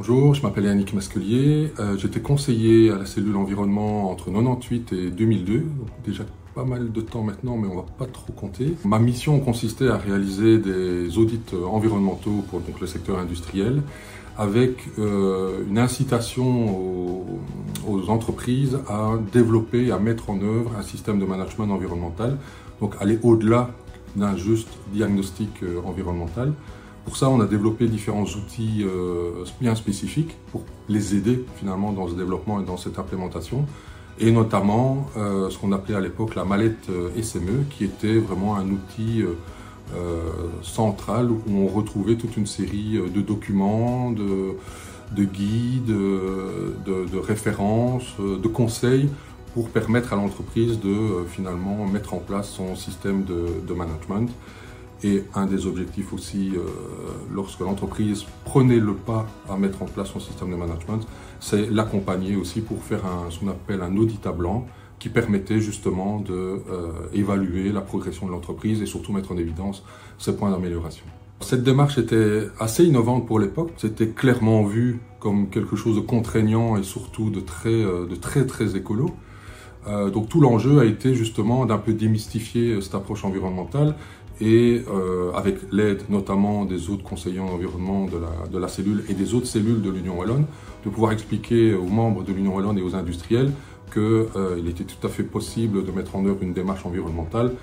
Bonjour, je m'appelle Yannick Masquelier. J'étais conseiller à la cellule environnement entre 98 et 2002, donc déjà pas mal de temps maintenant, mais on va pas trop compter. Ma mission consistait à réaliser des audits environnementaux pour donc, le secteur industriel, avec une incitation aux entreprises à développer, à mettre en œuvre un système de management environnemental, donc aller au-delà d'un juste diagnostic environnemental. Pour ça, on a développé différents outils bien spécifiques pour les aider finalement dans ce développement et dans cette implémentation. Et notamment ce qu'on appelait à l'époque la mallette SME, qui était vraiment un outil central où on retrouvait toute une série de documents, de guides, de références, de conseils pour permettre à l'entreprise de finalement mettre en place son système de management. Et un des objectifs aussi, lorsque l'entreprise prenait le pas à mettre en place son système de management, c'est l'accompagner aussi pour faire ce qu'on appelle un audit à blanc, qui permettait justement d'évaluer la progression de l'entreprise et surtout mettre en évidence ses points d'amélioration. Cette démarche était assez innovante pour l'époque, c'était clairement vu comme quelque chose de contraignant et surtout de très écolo. Donc tout l'enjeu a été justement d'un peu démystifier cette approche environnementale et avec l'aide notamment des autres conseillers en environnement de la cellule et des autres cellules de l'Union Wallonne, de pouvoir expliquer aux membres de l'Union Wallonne et aux industriels qu'il était tout à fait possible de mettre en œuvre une démarche environnementale,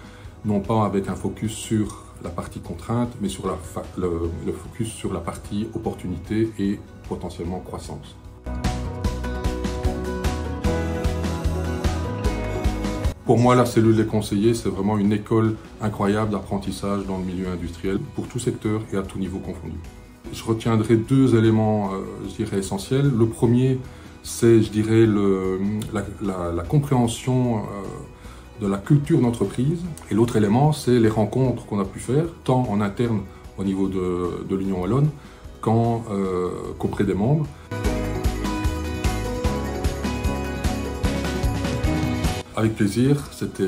non pas avec un focus sur la partie contrainte, mais sur le focus sur la partie opportunité et potentiellement croissance. Pour moi, la cellule des conseillers, c'est vraiment une école incroyable d'apprentissage dans le milieu industriel, pour tout secteur et à tout niveau confondu. Je retiendrai deux éléments, je dirais, essentiels. Le premier, c'est, je dirais, la compréhension de la culture d'entreprise. Et l'autre élément, c'est les rencontres qu'on a pu faire, tant en interne au niveau de l'Union Wallonne, qu'auprès des membres. Avec plaisir, c'était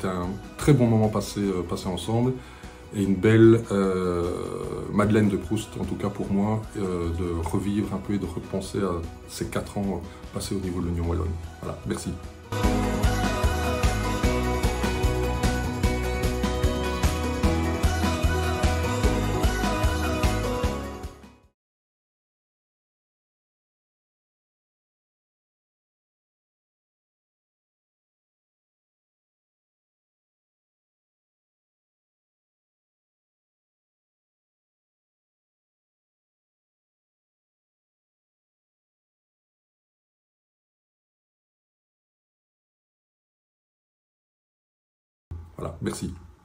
un très bon moment passé ensemble et une belle Madeleine de Proust, en tout cas pour moi, de revivre un peu et de repenser à ces 4 ans passés au niveau de l'Union Wallonne. Voilà, merci. Voilà, merci.